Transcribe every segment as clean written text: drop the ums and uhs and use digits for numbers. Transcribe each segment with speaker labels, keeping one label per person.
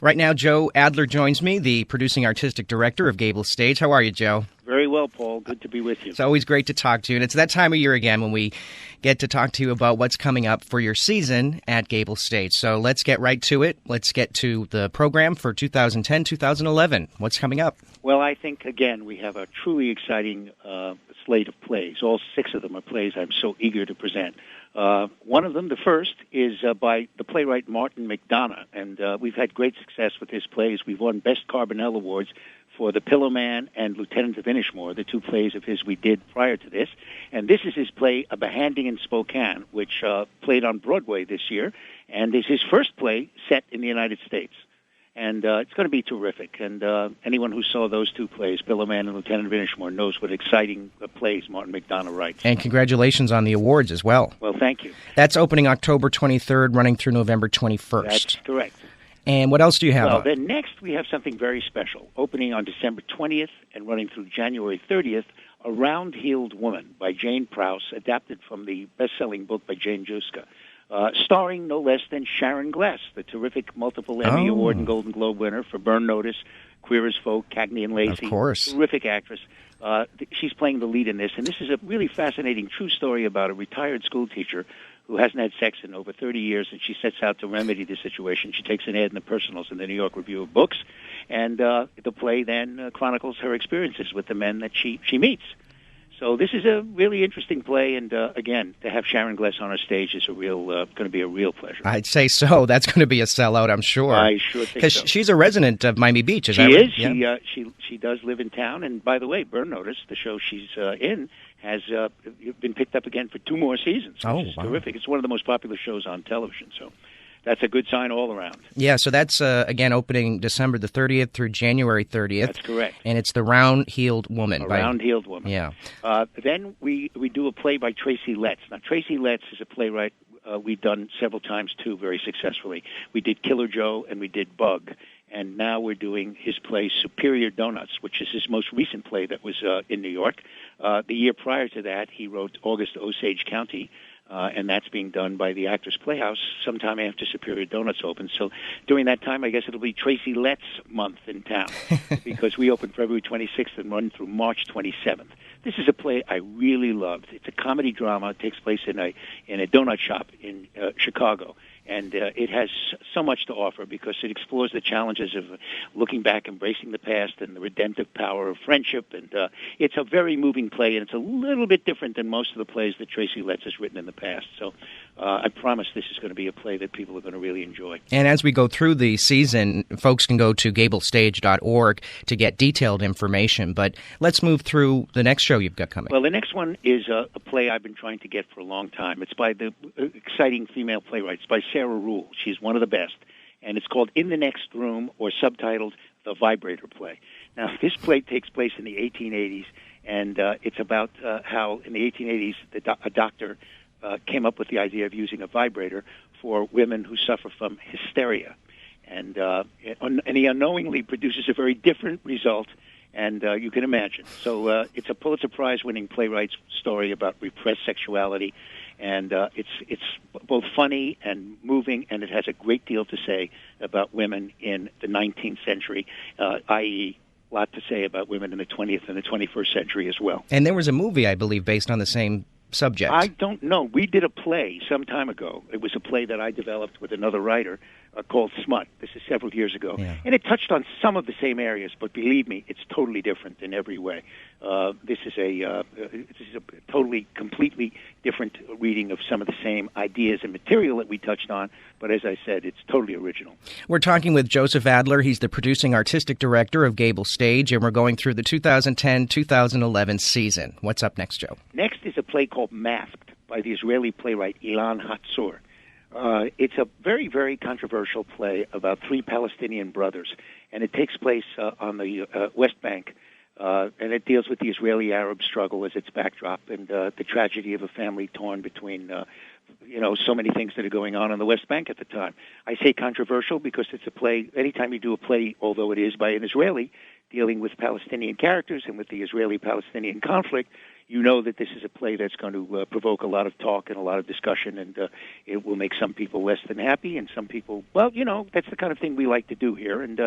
Speaker 1: Right now, Joe Adler joins me, the producing artistic director of GableStage. How are you, Joe?
Speaker 2: Very well, Paul. Good to be with you.
Speaker 1: It's always great to talk to you, and it's that time of year again when we get to talk to you about what's coming up for your season at GableStage. So let's get right to it. Let's get to the program for 2010-2011. What's coming up?
Speaker 2: Well, I think, again, we have a truly exciting slate of plays. All 6 of them are plays I'm so eager to present. One of them, the first, is by the playwright Martin McDonough, and we've had great success with his plays. We've won Best Carbonell Awards for The Pillowman and Lieutenant of Inishmore, the 2 plays of his we did prior to this. And this is his play, A Behanding in Spokane, which played on Broadway this year, and is his first play set in the United States. And it's going to be terrific. And anyone who saw those 2 plays, Pillowman and Lieutenant of Inishmore, knows what exciting plays Martin McDonough writes.
Speaker 1: And congratulations on the awards as well.
Speaker 2: Well, thank you.
Speaker 1: That's opening October 23rd, running through November 21st.
Speaker 2: That's correct.
Speaker 1: And what else do you have?
Speaker 2: Well, then next we have something very special, opening on December 20th and running through January 30th, A Round-Heeled Woman by Jane Prowse, adapted from the best-selling book by Jane Juska. Starring no less than Sharon Gless, the terrific multiple Emmy Award and Golden Globe winner for Burn Notice, Queer as Folk, Cagney and Lacey.
Speaker 1: Of course.
Speaker 2: Terrific actress. She's playing the lead in this, and this is a really fascinating true story about a retired school teacher who hasn't had sex in over 30 years, and she sets out to remedy the situation. She takes an ad in the Personals in the New York Review of Books, and the play then chronicles her experiences with the men that she meets. So this is a really interesting play, and again, to have Sharon Gless on our stage is going to be a real pleasure.
Speaker 1: I'd say so. That's going to be a sellout, I'm sure.
Speaker 2: I sure think so.
Speaker 1: Because she's a resident of Miami Beach, is
Speaker 2: she
Speaker 1: that right?
Speaker 2: She is. She does live in town, and by the way, Burn Notice, the show she's in, has been picked up again for 2 more seasons, which is terrific. It's one of the most popular shows on television, so that's a good sign all around.
Speaker 1: Yeah, so that's, again, opening December the 30th through January 30th.
Speaker 2: That's correct.
Speaker 1: And it's The Round-Heeled Woman.
Speaker 2: Round-Heeled Woman.
Speaker 1: Yeah.
Speaker 2: Then we do a play by Tracy Letts. Now, Tracy Letts is a playwright we've done several times, too, very successfully. We did Killer Joe and we did Bug. And now we're doing his play Superior Donuts, which is his most recent play that was in New York. The year prior to that, he wrote August Osage County, and that's being done by the Actors Playhouse sometime after Superior Donuts opens. So during that time, I guess it'll be Tracy Letts month in town, because we open February 26th and run through March 27th. This is a play I really loved. It's a comedy drama. It takes place in a donut shop in Chicago. And it has so much to offer because it explores the challenges of looking back, embracing the past, and the redemptive power of friendship. And it's a very moving play, and it's a little bit different than most of the plays that Tracy Letts has written in the past. So I promise this is going to be a play that people are going to really enjoy.
Speaker 1: And as we go through the season, folks can go to GableStage.org to get detailed information. But let's move through the next show you've got coming.
Speaker 2: Well, the next one is a play I've been trying to get for a long time. It's by the exciting female playwright. It's by Sarah Rule. She's one of the best. And it's called In the Next Room, or subtitled The Vibrator Play. Now, this play takes place in the 1880s, and it's about how in the 1880s a doctor came up with the idea of using a vibrator for women who suffer from hysteria. And he unknowingly produces a very different result, and you can imagine. So it's a Pulitzer Prize-winning playwright's story about repressed sexuality, and it's both funny and moving, and it has a great deal to say about women in the 19th century, i.e., a lot to say about women in the 20th and the 21st century as well.
Speaker 1: And there was a movie, I believe, based on the same subject.
Speaker 2: I don't know. We did a play some time ago. It was a play that I developed with another writer called Smut. This is several years ago.
Speaker 1: Yeah.
Speaker 2: And it touched on some of the same areas, but believe me, it's totally different in every way. This is a totally, completely different reading of some of the same ideas and material that we touched on, but as I said, it's totally original.
Speaker 1: We're talking with Joseph Adler. He's the producing artistic director of GableStage, and we're going through the 2010-2011 season. What's up next, Joe?
Speaker 2: Next is a play called Masked by the Israeli playwright Ilan Hatzor. It's a very, very controversial play about 3 Palestinian brothers, and it takes place on the West Bank, and it deals with the Israeli-Arab struggle as its backdrop, and the tragedy of a family torn between, so many things that are going on the West Bank at the time. I say controversial because it's a play, anytime you do a play, although it is by an Israeli, dealing with Palestinian characters and with the Israeli-Palestinian conflict, you know that this is a play that's going to provoke a lot of talk and a lot of discussion, and it will make some people less than happy, and some people, well, that's the kind of thing we like to do here, and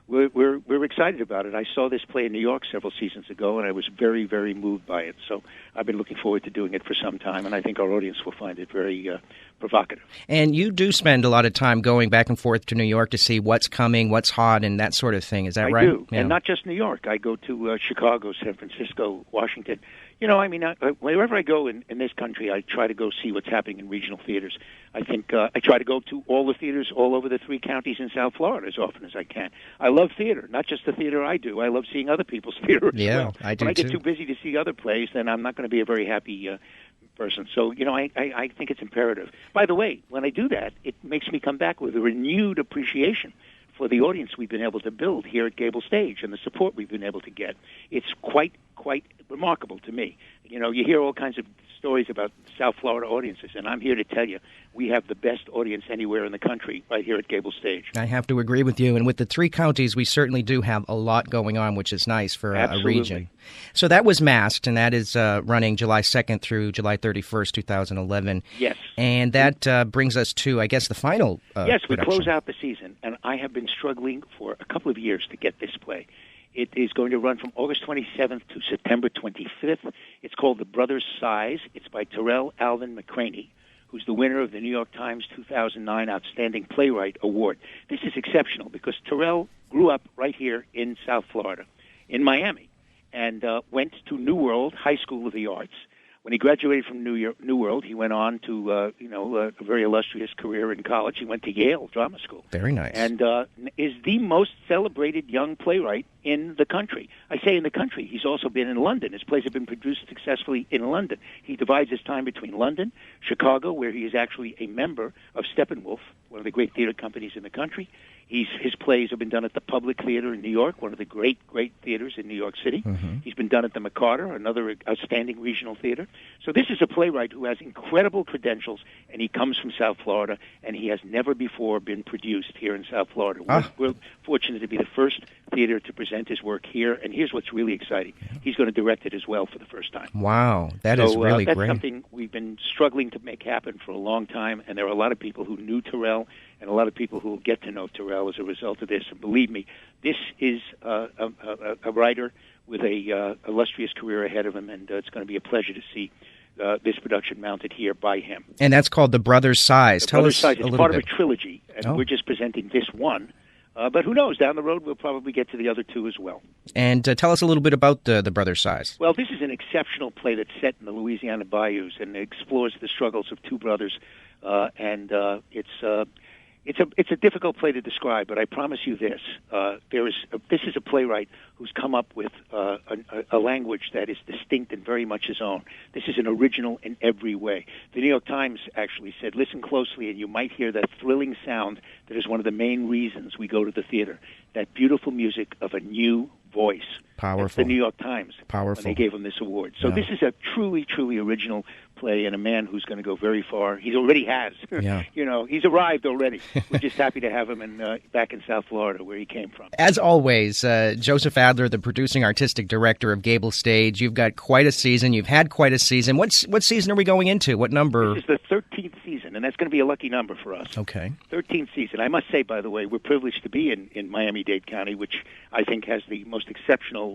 Speaker 2: we're excited about it. I saw this play in New York several seasons ago, and I was very, very moved by it. So I've been looking forward to doing it for some time, and I think our audience will find it very provocative.
Speaker 1: And you do spend a lot of time going back and forth to New York to see what's coming, what's hot, and that sort of thing. Is that right?
Speaker 2: I do, and not just New York. I go to Chicago, San Francisco, Washington. Wherever I go in this country, I try to go see what's happening in regional theaters. I think I try to go to all the theaters all over the 3 counties in South Florida as often as I can. I love theater, not just the theater I do. I love seeing other people's theater as well.
Speaker 1: I do
Speaker 2: When I get
Speaker 1: too.
Speaker 2: too busy to see other plays, then I'm not going to be a very happy person. So, I think it's imperative. By the way, when I do that, it makes me come back with a renewed appreciation for the audience we've been able to build here at GableStage and the support we've been able to get. It's quite remarkable to me. You hear all kinds of stories about South Florida audiences, and I'm here to tell you we have the best audience anywhere in the country right here at GableStage.
Speaker 1: I have to agree with you. And with the 3 counties, we certainly do have a lot going on, which is nice for a region. So that was Masked, and that is running July 2nd through July 31st, 2011.
Speaker 2: Yes.
Speaker 1: And that brings us to, I guess, the final
Speaker 2: Yes, we
Speaker 1: production.
Speaker 2: close out the season, and I have been struggling for a couple of years to get this play. It is going to run from August 27th to September 25th. It's called The Brothers' Size. It's by Terrell Alvin McCraney, who's the winner of the New York Times 2009 Outstanding Playwright Award. This is exceptional because Terrell grew up right here in South Florida, in Miami, and went to New World High School of the Arts. When he graduated from New World, he went on to a very illustrious career in college. He went to Yale Drama School.
Speaker 1: Very nice.
Speaker 2: And is the most celebrated young playwright in the country. I say in the country. He's also been in London. His plays have been produced successfully in London. He divides his time between London, Chicago, where he is actually a member of Steppenwolf, one of the great theater companies in the country. His plays have been done at the Public Theater in New York, one of the great theaters in New York City. Mm-hmm. He's been done at the McCarter, another outstanding regional theater. So this is a playwright who has incredible credentials, and he comes from South Florida, and he has never before been produced here in South Florida. We're fortunate to be the first theater to present his work here, and here's what's really exciting. He's going to direct it as well for the first time.
Speaker 1: Wow, that is really
Speaker 2: that's
Speaker 1: great.
Speaker 2: That's something we've been struggling to make happen for a long time, and there are a lot of people who knew Terrell and a lot of people who will get to know Terrell as a result of this. And believe me, this is a writer with a illustrious career ahead of him, and it's going to be a pleasure to see this production mounted here by him.
Speaker 1: And that's called The Brothers' Size.
Speaker 2: Tell us a little bit.
Speaker 1: It's
Speaker 2: part of a trilogy, and we're just presenting this one. But who knows? Down the road, we'll probably get to the other 2 as well.
Speaker 1: And tell us a little bit about the Brothers' Size.
Speaker 2: Well, this is an exceptional play that's set in the Louisiana bayous and explores the struggles of 2 brothers, and it's a difficult play to describe, but I promise you this: this is a playwright who's come up with a language that is distinct and very much his own. This is an original in every way. The New York Times actually said, "Listen closely, and you might hear that thrilling sound that is one of the main reasons we go to the theater. That beautiful music of a new voice."
Speaker 1: Powerful.
Speaker 2: That's the New York Times.
Speaker 1: Powerful.
Speaker 2: When they gave him this award. So this is a truly, truly original play, and a man who's going to go very far. He already has.
Speaker 1: Yeah.
Speaker 2: He's arrived already. We're just happy to have him back in South Florida, where he came from.
Speaker 1: As always, Joseph Adler, the producing artistic director of GableStage, you've got quite a season. You've had quite a season. What season are we going into? What number?
Speaker 2: This is the 13th season, and that's going to be a lucky number for us.
Speaker 1: Okay.
Speaker 2: 13th season. I must say, by the way, we're privileged to be in Miami-Dade County, which I think has the most exceptional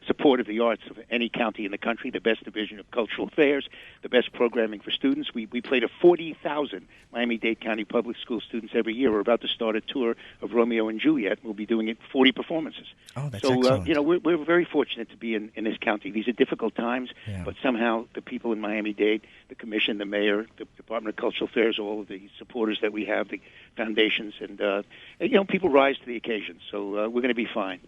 Speaker 2: support of the arts of any county in the country, the best division of cultural affairs, the best programming for students. We play to 40,000 Miami-Dade County public school students every year. We're about to start a tour of Romeo and Juliet. We'll be doing it 40 performances.
Speaker 1: Oh, that's
Speaker 2: excellent. We're very fortunate to be in this county. These are difficult times, but somehow the people in Miami-Dade, the commission, the mayor, the Department of Cultural Affairs, all of the supporters that we have, the foundations, and people rise to the occasion. So we're going to be fine.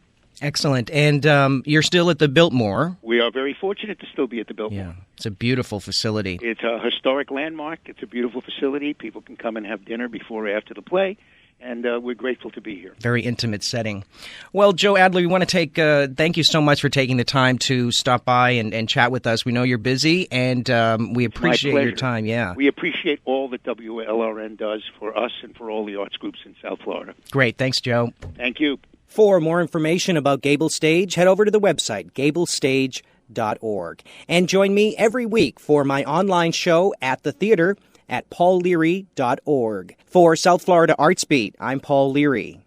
Speaker 1: Excellent. And you're still at the Biltmore.
Speaker 2: We are very fortunate to still be at the Biltmore.
Speaker 1: Yeah, it's a beautiful facility.
Speaker 2: It's a historic landmark. It's a beautiful facility. People can come and have dinner before or after the play, and we're grateful to be here.
Speaker 1: Very intimate setting. Well, Joe Adler, we want to thank you so much for taking the time to stop by and chat with us. We know you're busy, and we appreciate your time. Yeah,
Speaker 2: we appreciate all that WLRN does for us and for all the arts groups in South Florida.
Speaker 1: Great. Thanks, Joe.
Speaker 2: Thank you.
Speaker 3: For more information about GableStage, head over to the website, GableStage.com.
Speaker 1: paulleary.org. And join me every week for my online show at the theater at paulleary.org. For South Florida Arts Beat, I'm Paul Leary.